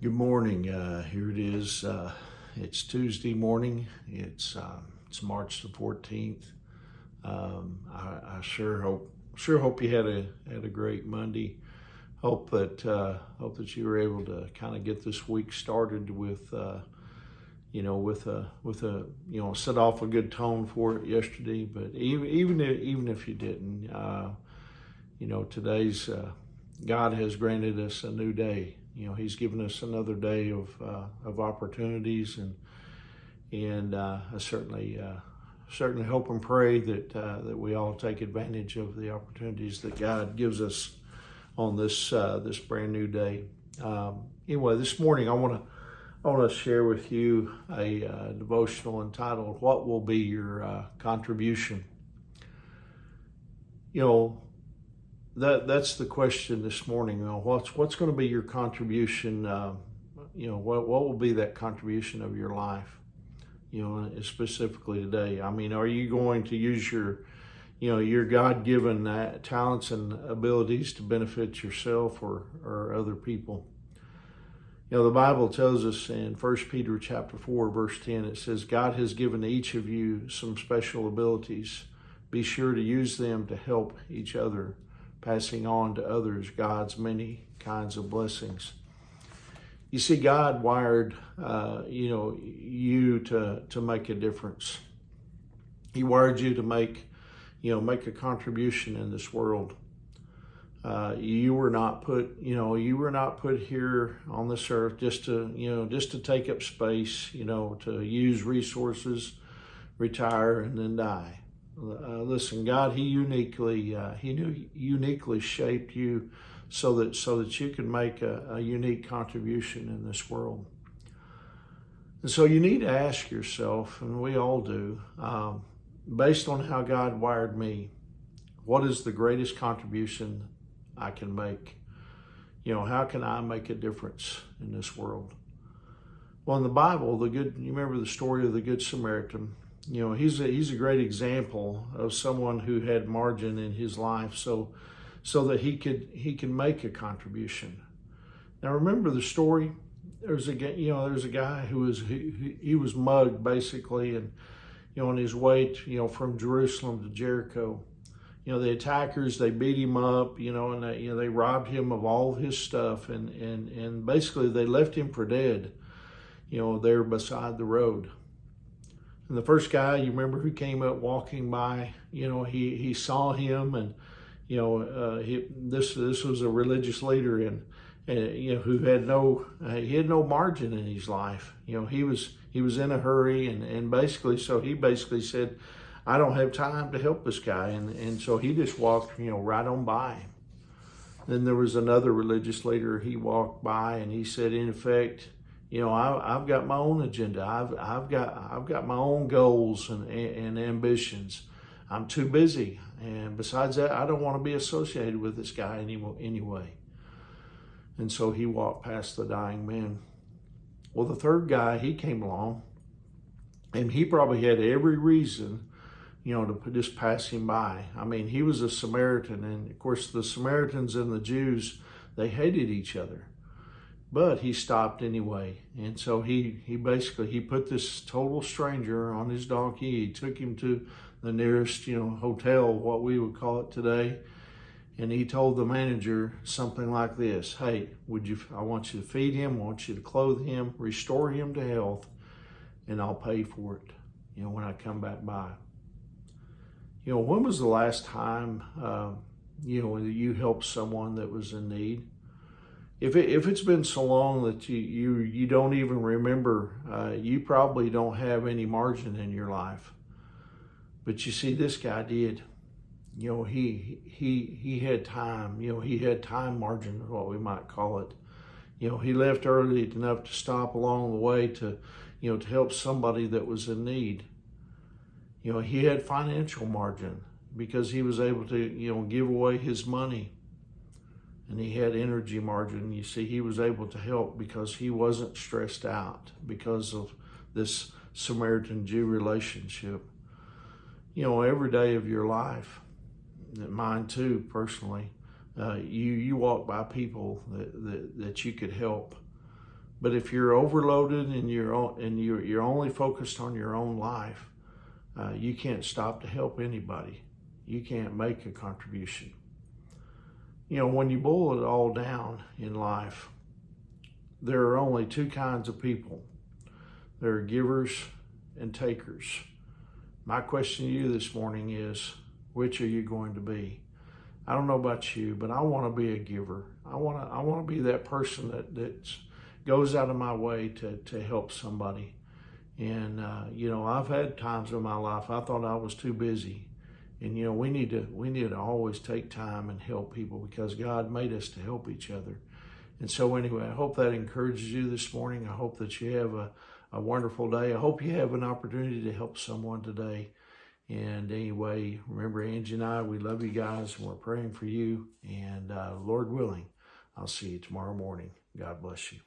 Good morning. Here it is. It's Tuesday morning. It's March the 14th. I sure hope you had a great Monday. Hope that you were able to kind of get this week started with set off a good tone for it yesterday. But even if you didn't, today's God has granted us a new day. He's given us another day of opportunities, and I certainly hope and pray that we all take advantage of the opportunities that God gives us on this brand new day. Anyway, this morning I want to share with you a devotional entitled "What Will Be Your Contribution?" That's the question this morning. What's going to be your contribution? What will be that contribution of your life? Specifically today. I mean, are you going to use your God-given talents and abilities to benefit yourself or other people? The Bible tells us in 1 Peter chapter 4, verse 10, it says, God has given each of you some special abilities. Be sure to use them to help each other, passing on to others God's many kinds of blessings. You see, God wired, you to make a difference. He wired you to make a contribution in this world. You were not put here on this earth just to take up space, to use resources, retire, and then die. Listen, God, He uniquely shaped you so that you can make a unique contribution in this world. And so you need to ask yourself, and we all do, based on how God wired me, what is the greatest contribution I can make? How can I make a difference in this world? Well, in the Bible, you remember the story of the Good Samaritan. He's a great example of someone who had margin in his life, so that he can make a contribution. Now, remember the story. There's a guy who was mugged basically, and on his way from Jerusalem to Jericho. The attackers, they beat him up, and they robbed him of all of his stuff, and basically they left him for dead, there beside the road. And the first guy, you remember, who came up walking by, he saw him, and this was a religious leader, and who had no margin in his life. He was in a hurry, and basically said, I don't have time to help this guy, and so he just walked right on by him. Then there was another religious leader. He walked by, and he said, in effect, I've got my own agenda. I've got my own goals and ambitions. I'm too busy, and besides that, I don't want to be associated with this guy anyway. And so he walked past the dying man. Well, the third guy, he came along, and he probably had every reason, to just pass him by. I mean, he was a Samaritan, and of course, the Samaritans and the Jews, they hated each other. But he stopped anyway, and so he put this total stranger on his donkey. He took him to the nearest hotel, what we would call it today, and he told the manager something like this: "Hey, I want you to feed him, I want you to clothe him, restore him to health, and I'll pay for it. When I come back by." When was the last time you helped someone that was in need? If it's been so long that you don't even remember, you probably don't have any margin in your life. But you see, this guy did. He had time. He had time margin, is what we might call it. He left early enough to stop along the way to help somebody that was in need. He had financial margin because he was able to give away his money. And he had energy margin. You see, he was able to help because he wasn't stressed out because of this Samaritan-Jew relationship. Every day of your life, mine too, personally, you walk by people that you could help. But if you're overloaded and you're only focused on your own life, you can't stop to help anybody. You can't make a contribution. You know, when you boil it all down in life, there are only two kinds of people. There are givers and takers. My question to you this morning is, which are you going to be? I don't know about you, but I want to be a giver. I want to be that person that goes out of my way to help somebody. And you know, I've had times in my life I thought I was too busy. And you know, we need to always take time and help people, because God made us to help each other. And so anyway, I hope that encourages you this morning. I hope that you have a wonderful day. I hope you have an opportunity to help someone today. And anyway, remember, Angie and I, we love you guys, and we're praying for you. And Lord willing, I'll see you tomorrow morning. God bless you.